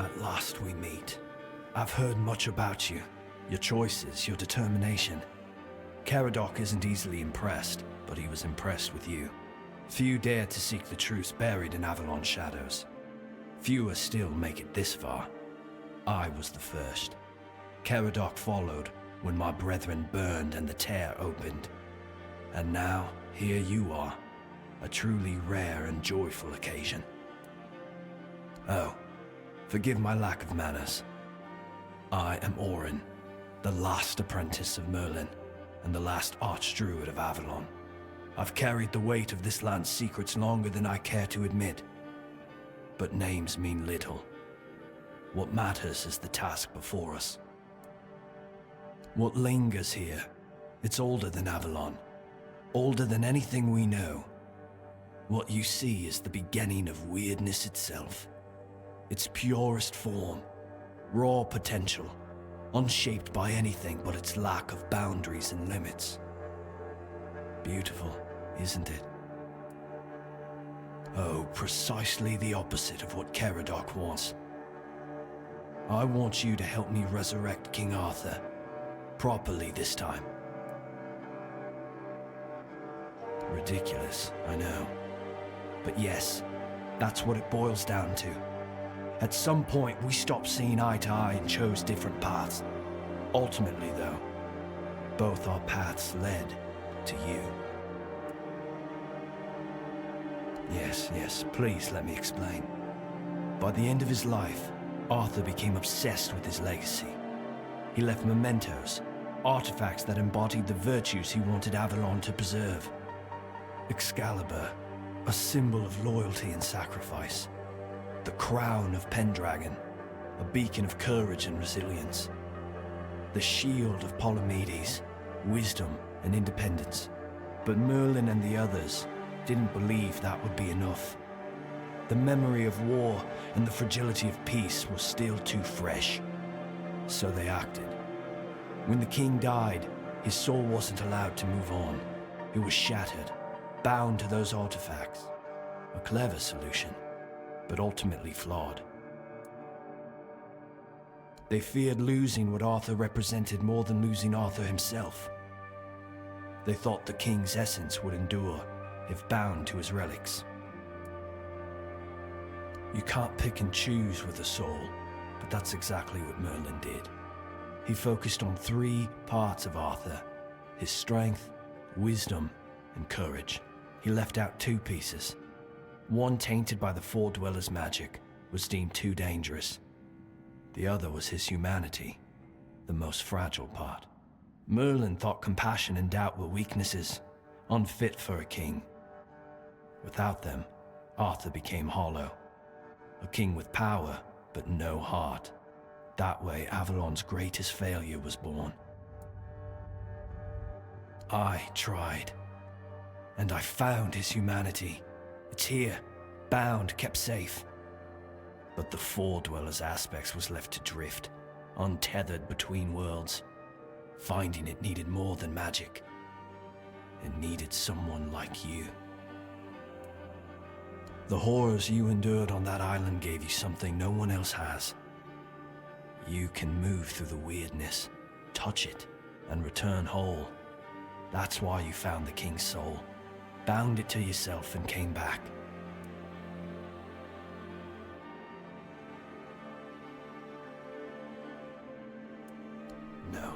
At last we meet. I've heard much about you, your choices, your determination. Caradoc isn't easily impressed, but he was impressed with you. Few dare to seek the truths buried in Avalon's shadows. Fewer still make it this far. I was the first. Caradoc followed when my brethren burned and the tear opened. And now, here you are, a truly rare and joyful occasion. Oh, forgive my lack of manners. I am Orin, the last apprentice of Merlin, and the last archdruid of Avalon. I've carried the weight of this land's secrets longer than I care to admit. But names mean little. What matters is the task before us. What lingers here, it's older than Avalon, older than anything we know. What you see is the beginning of weirdness itself. Its purest form, raw potential, unshaped by anything but its lack of boundaries and limits. Beautiful, isn't it? Oh, precisely the opposite of what Caradoc wants. I want you to help me resurrect King Arthur. Properly this time. Ridiculous, I know. But yes, that's what it boils down to. At some point, we stopped seeing eye to eye and chose different paths. Ultimately, though, both our paths led to you. Yes, please let me explain. By the end of his life, Arthur became obsessed with his legacy. He left mementos, artifacts that embodied the virtues he wanted Avalon to preserve. Excalibur, a symbol of loyalty and sacrifice. The crown of Pendragon, a beacon of courage and resilience. The shield of Palamedes, wisdom and independence. But Merlin and the others didn't believe that would be enough. The memory of war and the fragility of peace was still too fresh. So they acted. When the king died, his soul wasn't allowed to move on. It was shattered, bound to those artifacts. A clever solution, but ultimately flawed. They feared losing what Arthur represented more than losing Arthur himself. They thought the king's essence would endure if bound to his relics. You can't pick and choose with a soul, but that's exactly what Merlin did. He focused on 3 parts of Arthur: his strength, wisdom, and courage. He left out 2 pieces. One, tainted by the Four Dwellers' magic, was deemed too dangerous. The other was his humanity, the most fragile part. Merlin thought compassion and doubt were weaknesses, unfit for a king. Without them, Arthur became hollow. A king with power, but no heart. That way, Avalon's greatest failure was born. I tried, and I found his humanity. It's here, bound, kept safe. But the Four Dwellers' aspects was left to drift, untethered between worlds. Finding it needed more than magic. It needed someone like you. The horrors you endured on that island gave you something no one else has. You can move through the weirdness, touch it, and return whole. That's why you found the king's soul, bound it to yourself, and came back. No,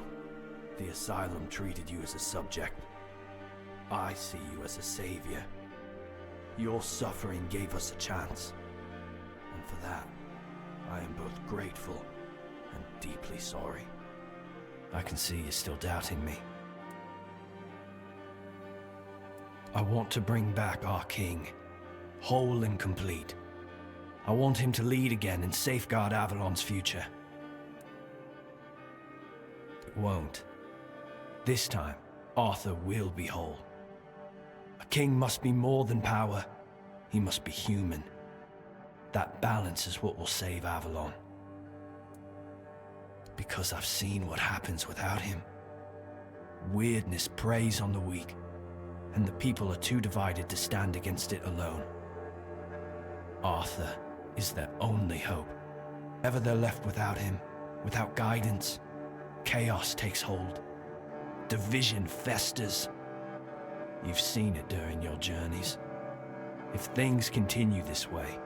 the Asylum treated you as a subject. I see you as a savior. Your suffering gave us a chance. And for that, I am both grateful and deeply sorry. I can see you're still doubting me. I want to bring back our king, whole and complete. I want him to lead again and safeguard Avalon's future. It won't. This time, Arthur will be whole. A king must be more than power. He must be human. That balance is what will save Avalon. Because I've seen what happens without him. Weirdness preys on the weak, and the people are too divided to stand against it alone. Arthur is their only hope. Ever they're left without him, without guidance, chaos takes hold. Division festers. You've seen it during your journeys. If things continue this way,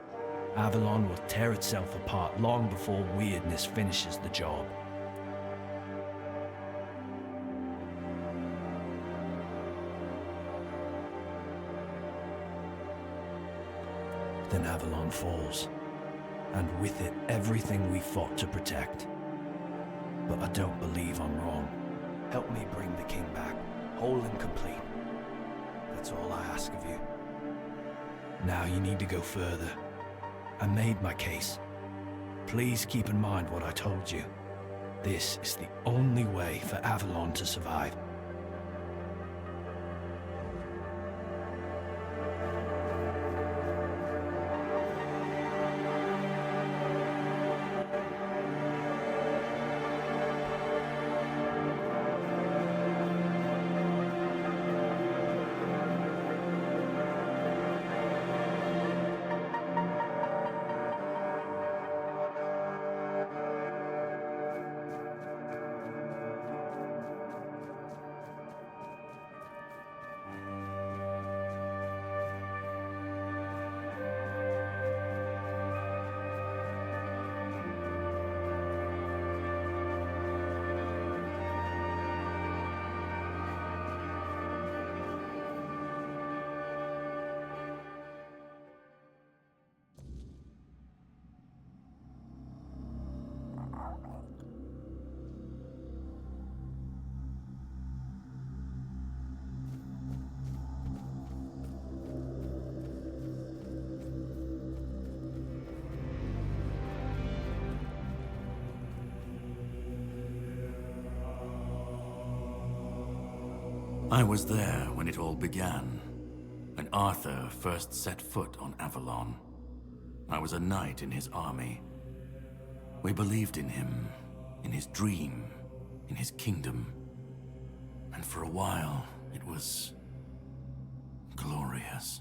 Avalon will tear itself apart long before weirdness finishes the job. Then Avalon falls, and with it everything we fought to protect. But I don't believe I'm wrong. Help me bring the king back, whole and complete. That's all I ask of you. Now you need to go further. I made my case. Please keep in mind what I told you. This is the only way for Avalon to survive. I was there when it all began, when Arthur first set foot on Avalon. I was a knight in his army. We believed in him, in his dream, in his kingdom. And for a while, it was glorious.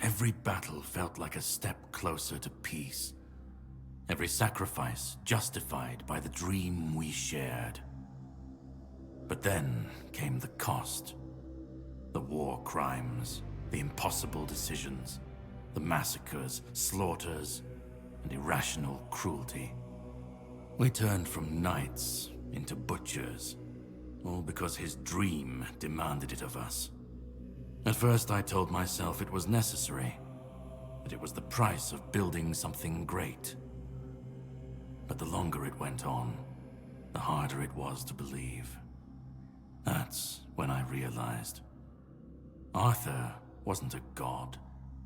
Every battle felt like a step closer to peace. Every sacrifice justified by the dream we shared. But then came the cost. The war crimes, the impossible decisions, the massacres, slaughters, and irrational cruelty. We turned from knights into butchers, all because his dream demanded it of us. At first I told myself it was necessary, that it was the price of building something great. But the longer it went on, the harder it was to believe. That's when I realized Arthur wasn't a god,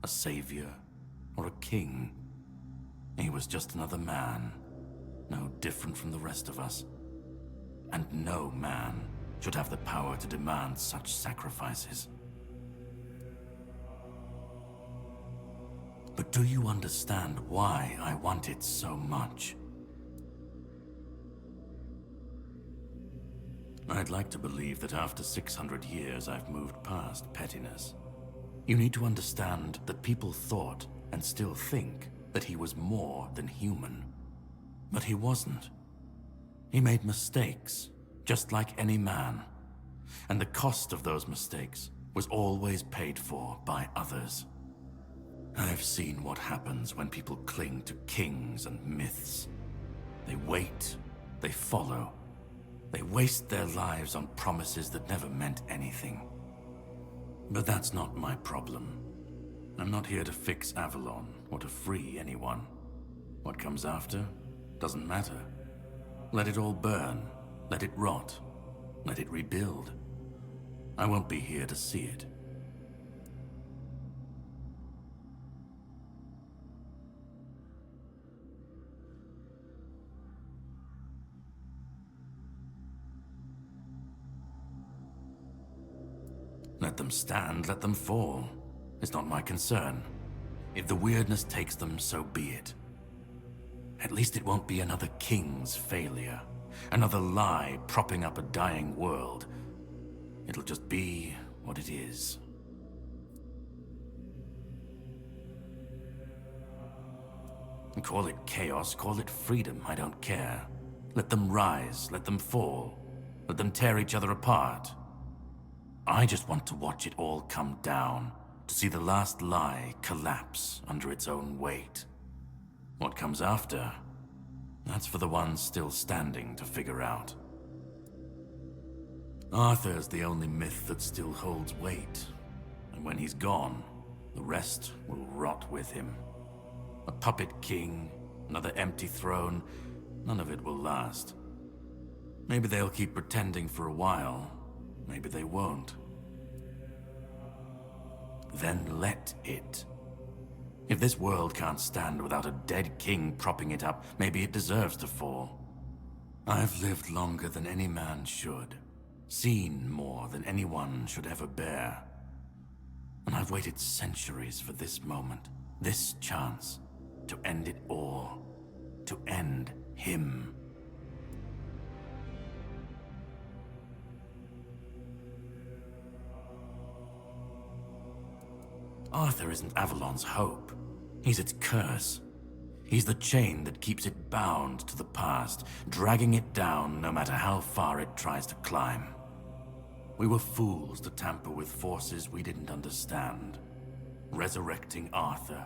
a savior, or a king. He was just another man, no different from the rest of us. And no man should have the power to demand such sacrifices. But do you understand why I want it so much? I'd like to believe that after 600 years I've moved past pettiness. You need to understand that people thought, and still think, that he was more than human. But he wasn't. He made mistakes, just like any man. And the cost of those mistakes was always paid for by others. I've seen what happens when people cling to kings and myths. They wait, they follow. They waste their lives on promises that never meant anything. But that's not my problem. I'm not here to fix Avalon or to free anyone. What comes after doesn't matter. Let it all burn. Let it rot. Let it rebuild. I won't be here to see it. Let them stand, let them fall. It's not my concern. If the weirdness takes them, so be it. At least it won't be another king's failure. Another lie propping up a dying world. It'll just be what it is. Call it chaos, call it freedom, I don't care. Let them rise, let them fall. Let them tear each other apart. I just want to watch it all come down, to see the last lie collapse under its own weight. What comes after? That's for the ones still standing to figure out. Arthur's the only myth that still holds weight. And when he's gone, the rest will rot with him. A puppet king, another empty throne, none of it will last. Maybe they'll keep pretending for a while, maybe they won't. Then let it. If this world can't stand without a dead king propping it up, maybe it deserves to fall. I've lived longer than any man should, seen more than anyone should ever bear. And I've waited centuries for this moment, this chance, to end it all, to end him. Arthur isn't Avalon's hope. He's its curse. He's the chain that keeps it bound to the past, dragging it down no matter how far it tries to climb. We were fools to tamper with forces we didn't understand. Resurrecting Arthur,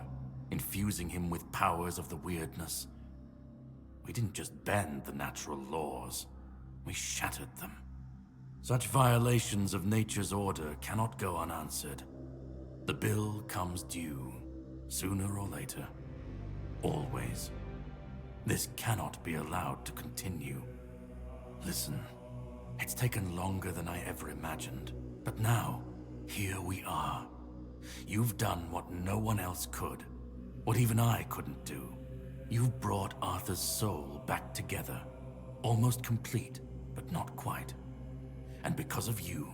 infusing him with powers of the weirdness. We didn't just bend the natural laws, we shattered them. Such violations of nature's order cannot go unanswered. The bill comes due, sooner or later. Always. This cannot be allowed to continue. Listen, it's taken longer than I ever imagined, but now, here we are. You've done what no one else could, what even I couldn't do. You've brought Arthur's soul back together, almost complete, but not quite. And because of you,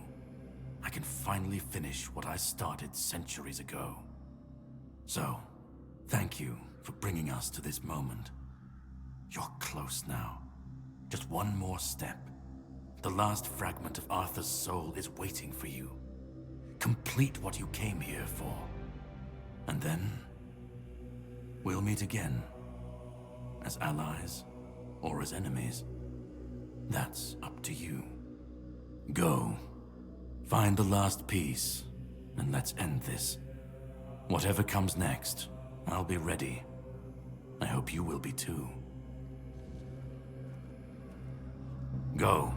I can finally finish what I started centuries ago. So, thank you for bringing us to this moment. You're close now. Just one more step. The last fragment of Arthur's soul is waiting for you. Complete what you came here for. And then, we'll meet again. As allies, or as enemies. That's up to you. Go. Find the last piece, and let's end this. Whatever comes next, I'll be ready. I hope you will be too. Go.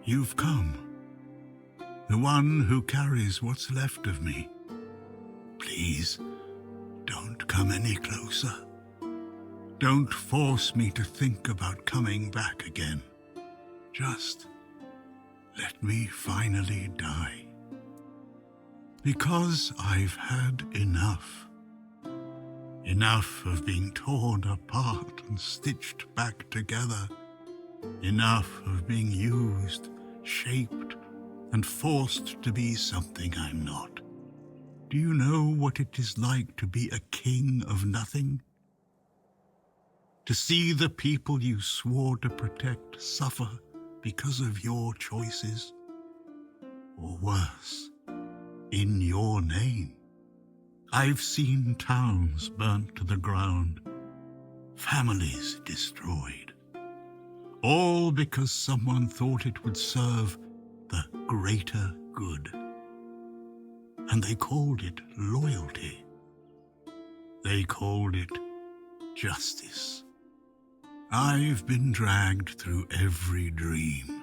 You've come. The one who carries what's left of me. Please, don't come any closer. Don't force me to think about coming back again. Just let me finally die. Because I've had enough. Enough of being torn apart and stitched back together. Enough of being used, shaped, and forced to be something I'm not. Do you know what it is like to be a king of nothing? To see the people you swore to protect suffer because of your choices? Or worse, in your name. I've seen towns burnt to the ground, families destroyed, all because someone thought it would serve the greater good. And they called it loyalty. They called it justice. I've been dragged through every dream,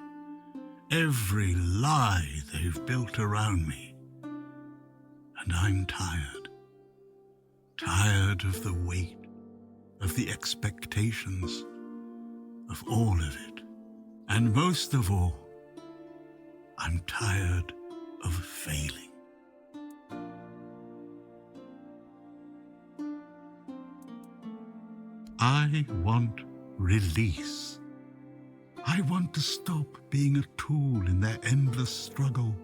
every lie they've built around me. And I'm tired. Tired of the weight, of the expectations, of all of it. And most of all, I'm tired of failing. I want release. I want to stop being a tool in their endless struggle.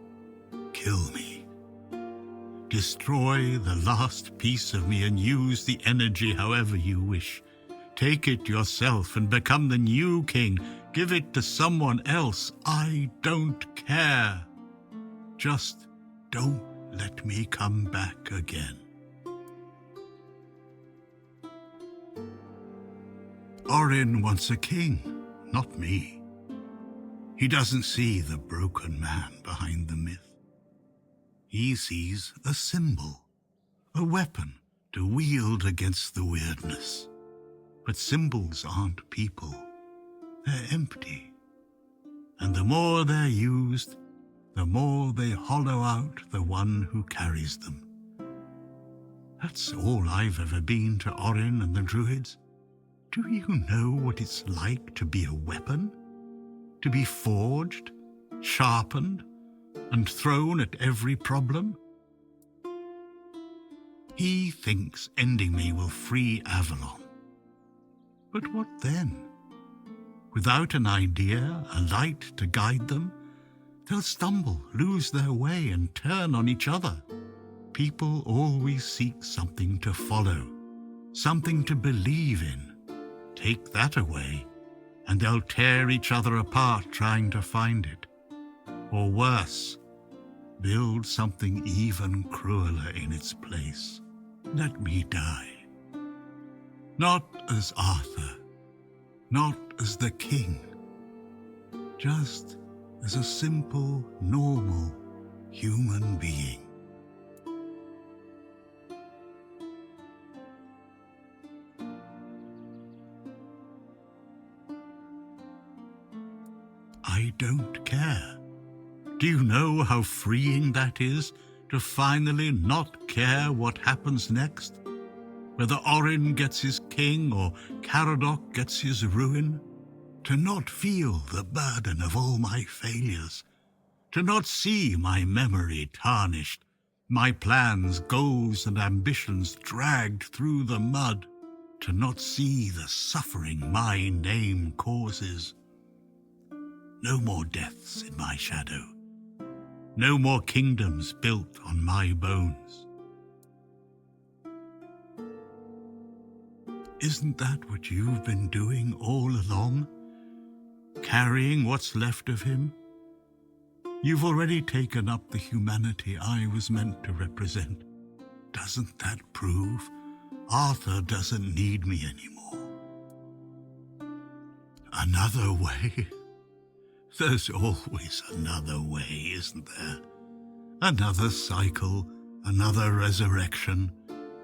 Kill me. Destroy the last piece of me and use the energy however you wish. Take it yourself and become the new king. Give it to someone else. I don't care. Just don't let me come back again. Orin wants a king, not me. He doesn't see the broken man behind the myth. He sees a symbol, a weapon to wield against the weirdness. But symbols aren't people. They're empty. And the more they're used, the more they hollow out the one who carries them. That's all I've ever been to Orin and the Druids. Do you know what it's like to be a weapon? To be forged, sharpened, and thrown at every problem? He thinks ending me will free Avalon. But what then? Without an idea, a light to guide them, they'll stumble, lose their way, and turn on each other. People always seek something to follow, something to believe in. Take that away, and they'll tear each other apart trying to find it. Or worse, build something even crueler in its place. Let me die. Not as Arthur, not as the king, just as a simple, normal human being. I don't care. Do you know how freeing that is, to finally not care what happens next? Whether Orin gets his king or Caradoc gets his ruin? To not feel the burden of all my failures? To not see my memory tarnished, my plans, goals, and ambitions dragged through the mud? To not see the suffering my name causes? No more deaths in my shadow. No more kingdoms built on my bones. Isn't that what you've been doing all along? Carrying what's left of him? You've already taken up the humanity I was meant to represent. Doesn't that prove Arthur doesn't need me anymore? Another way? There's always another way, isn't there? Another cycle, another resurrection,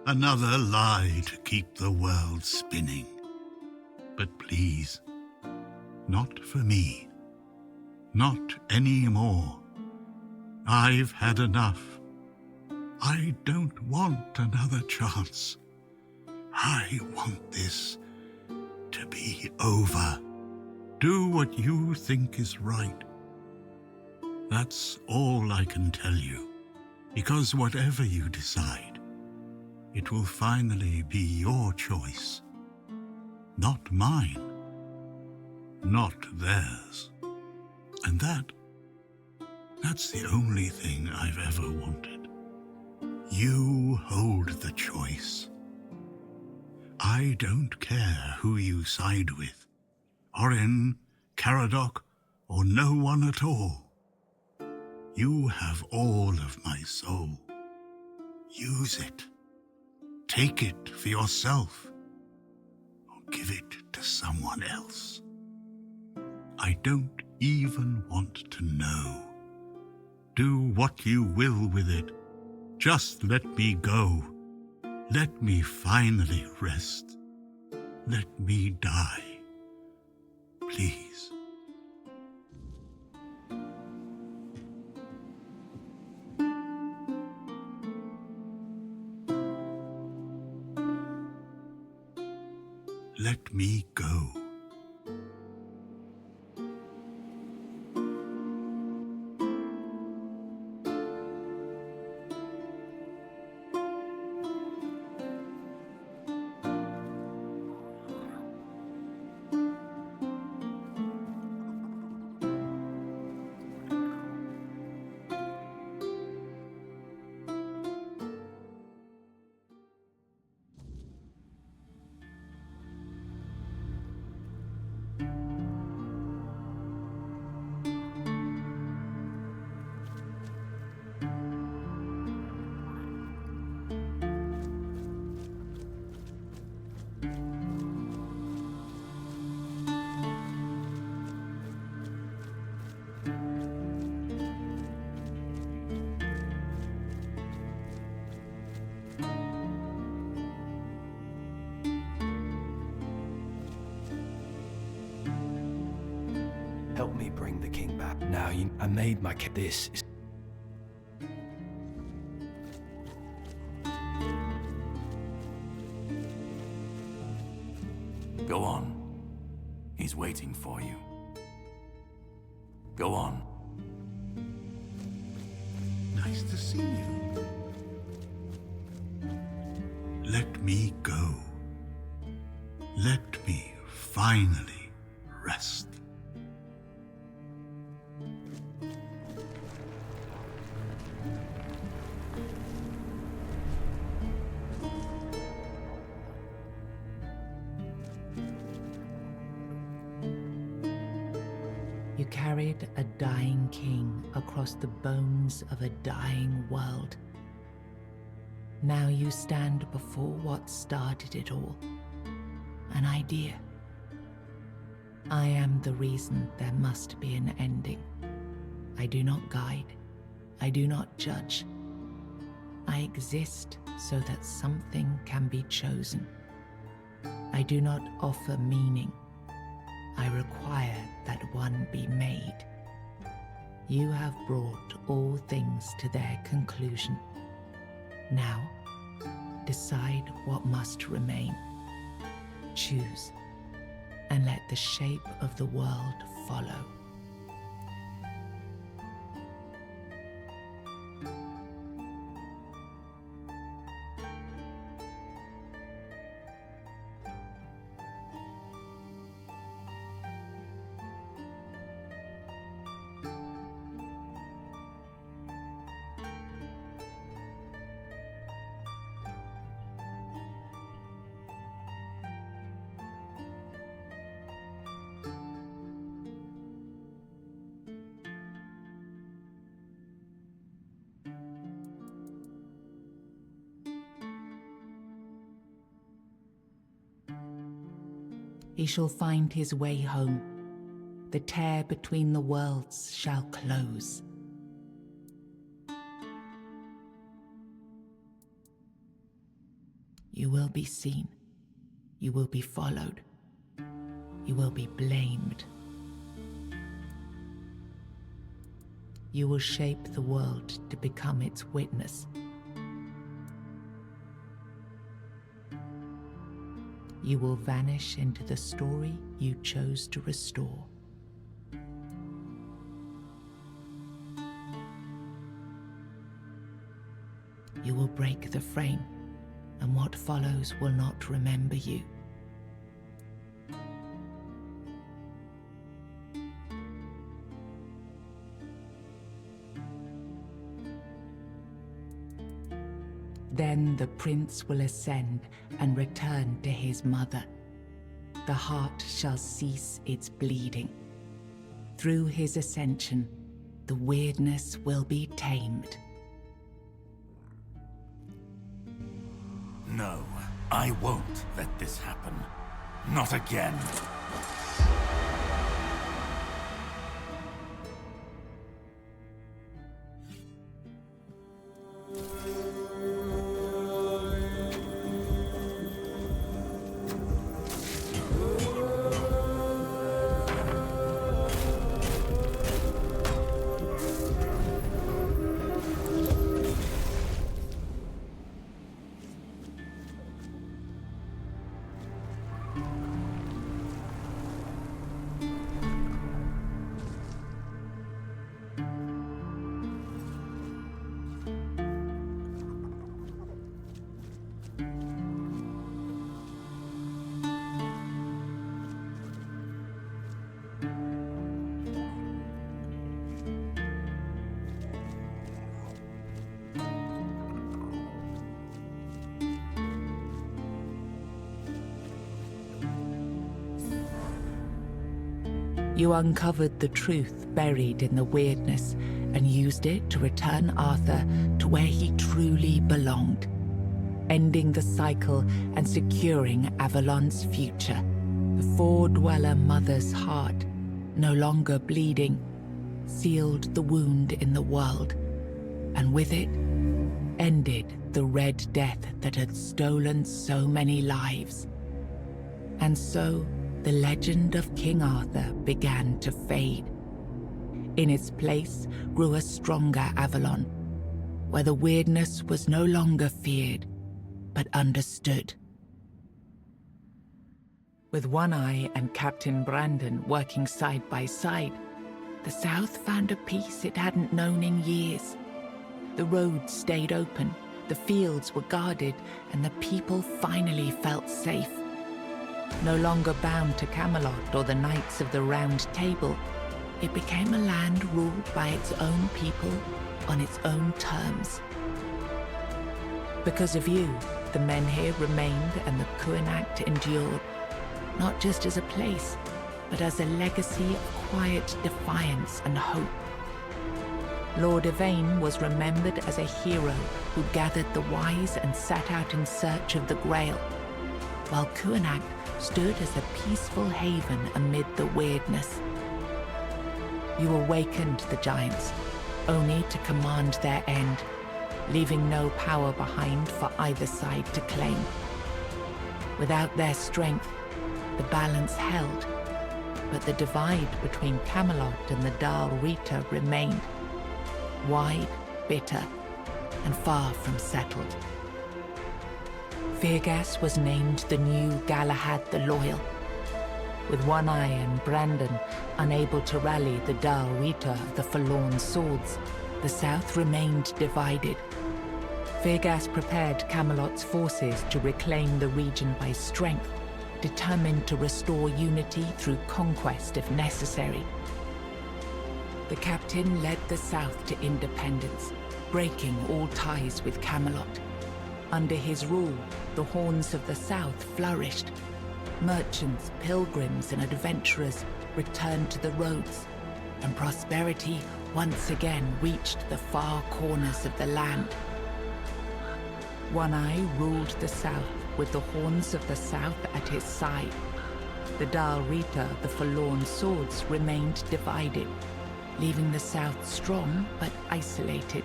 another lie to keep the world spinning. But please, not for me. Not anymore. I've had enough. I don't want another chance. I want this to be over. Do what you think is right. That's all I can tell you, because whatever you decide, it will finally be your choice, not mine, not theirs. And that's the only thing I've ever wanted. You hold the choice. I don't care who you side with. Orin, Caradoc, or no one at all. You have all of my soul. Use it. Take it for yourself. Or give it to someone else. I don't even want to know. Do what you will with it. Just let me go. Let me finally rest. Let me die. Please. Let me go. Help me bring the king back. Now, I made my this is... Go on. He's waiting for you. Go on. Nice to see you. Let me go. Let me finally rest. You carried a dying king across the bones of a dying world. Now you stand before what started it all. An idea. I am the reason there must be an ending. I do not guide. I do not judge. I exist so that something can be chosen. I do not offer meaning. I require that one be made. You have brought all things to their conclusion. Now, decide what must remain. Choose, and let the shape of the world follow. He shall find his way home. The tear between the worlds shall close. You will be seen. You will be followed. You will be blamed. You will shape the world to become its witness. You will vanish into the story you chose to restore. You will break the frame, and what follows will not remember you. Then the prince will ascend and return to his mother. The heart shall cease its bleeding. Through his ascension, the weirdness will be tamed. No, I won't let this happen. Not again. You uncovered the truth buried in the weirdness and used it to return Arthur to where he truly belonged, ending the cycle and securing Avalon's future. The Four-Dweller Mother's heart, no longer bleeding, sealed the wound in the world, and with it, ended the Red Death that had stolen so many lives. And so, the legend of King Arthur began to fade. In its place grew a stronger Avalon, where the weirdness was no longer feared, but understood. With One Eye and Captain Brandon working side by side, the South found a peace it hadn't known in years. The roads stayed open, the fields were guarded, and the people finally felt safe. No longer bound to Camelot or the Knights of the Round Table, it became a land ruled by its own people on its own terms. Because of you, the men here remained and the Kuanacht endured, not just as a place, but as a legacy of quiet defiance and hope. Lord Yvain was remembered as a hero who gathered the wise and set out in search of the Grail, while Kuanacht stood as a peaceful haven amid the weirdness. You awakened the giants, only to command their end, leaving no power behind for either side to claim. Without their strength, the balance held, but the divide between Camelot and the Dal Rita remained, wide, bitter, and far from settled. Fergus was named the new Galahad the Loyal. With One Eye and Brandon unable to rally the Dal Rita of the Forlorn Swords, the South remained divided. Fergus prepared Camelot's forces to reclaim the region by strength, determined to restore unity through conquest if necessary. The captain led the South to independence, breaking all ties with Camelot. Under his rule, the Horns of the South flourished. Merchants, pilgrims, and adventurers returned to the roads, and prosperity once again reached the far corners of the land. One Eye ruled the South with the Horns of the South at his side. The Dal Rita, the Forlorn Swords, remained divided, leaving the South strong but isolated.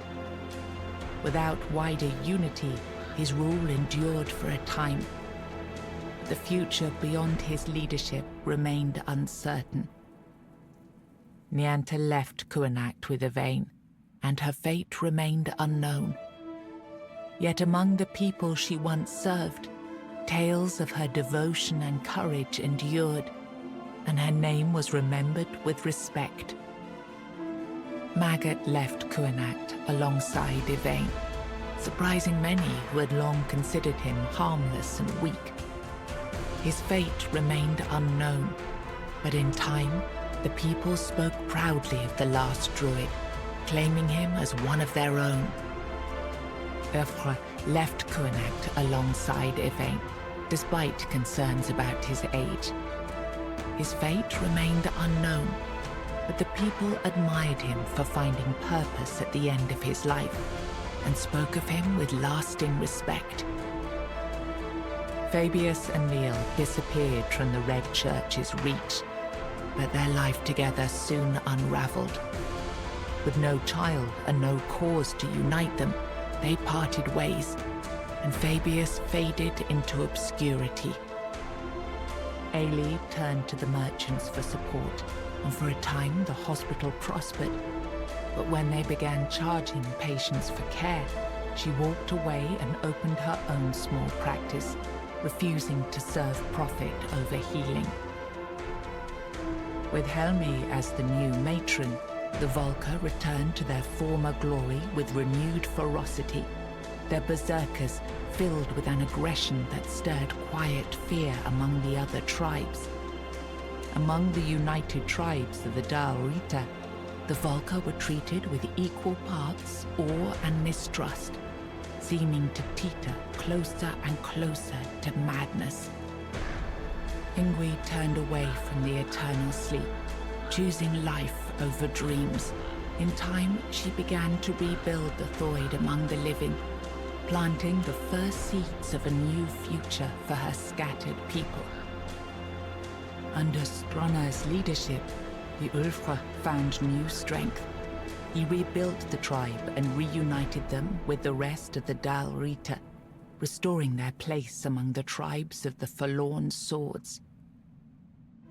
Without wider unity, his rule endured for a time. The future beyond his leadership remained uncertain. Nianta left Kuanacht with Yvain, and her fate remained unknown. Yet among the people she once served, tales of her devotion and courage endured, and her name was remembered with respect. Magot left Kuanacht alongside Yvain, surprising many who had long considered him harmless and weak. His fate remained unknown, but in time, the people spoke proudly of the last druid, claiming him as one of their own. Eothra left Kuanacht alongside Yvain, despite concerns about his age. His fate remained unknown, but the people admired him for finding purpose at the end of his life and spoke of him with lasting respect. Fabius and Neil disappeared from the Red Church's reach, but their life together soon unraveled. With no child and no cause to unite them, they parted ways, and Fabius faded into obscurity. Ailey turned to the merchants for support, and for a time the hospital prospered. But when they began charging patients for care, she walked away and opened her own small practice, refusing to serve profit over healing. With Helmi as the new matron, the Volker returned to their former glory with renewed ferocity, their berserkers filled with an aggression that stirred quiet fear among the other tribes. Among the united tribes of the Dal Rita, the Volker were treated with equal parts awe and mistrust, seeming to teeter closer and closer to madness. Ingui turned away from the eternal sleep, choosing life over dreams. In time, she began to rebuild the Thoid among the living, planting the first seeds of a new future for her scattered people. Under Stronar's leadership, the Ulfra found new strength. He rebuilt the tribe and reunited them with the rest of the Dal Rita, restoring their place among the tribes of the Forlorn Swords.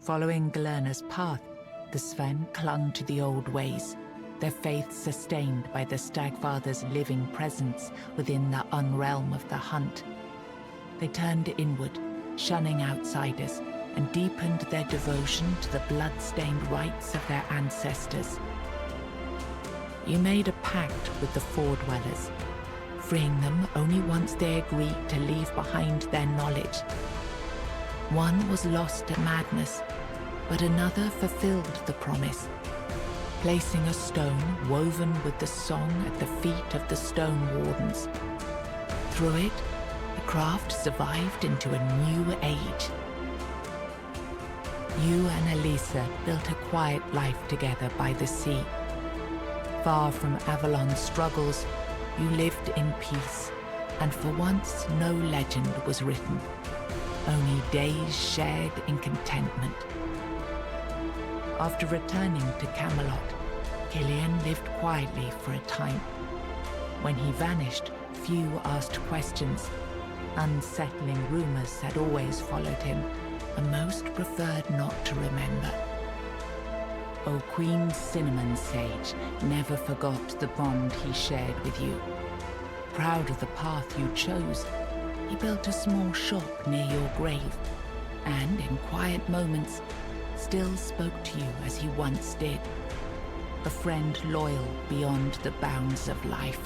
Following Galerna's path, the Sven clung to the old ways, their faith sustained by the Stagfather's living presence within the unrealm of the hunt. They turned inward, shunning outsiders, and deepened their devotion to the blood-stained rites of their ancestors. You made a pact with the Fordwellers, freeing them only once they agreed to leave behind their knowledge. One was lost to madness, but another fulfilled the promise, placing a stone woven with the song at the feet of the Stone Wardens. Through it, the craft survived into a new age. You and Elisa built a quiet life together by the sea. Far from Avalon's struggles, you lived in peace, and for once no legend was written, only days shared in contentment. After returning to Camelot, Killian lived quietly for a time. When he vanished, few asked questions. Unsettling rumors had always followed him, and most preferred not to remember. O Queen Cinnamon Sage never forgot the bond he shared with you. Proud of the path you chose, he built a small shop near your grave, and in quiet moments, still spoke to you as he once did. A friend loyal beyond the bounds of life.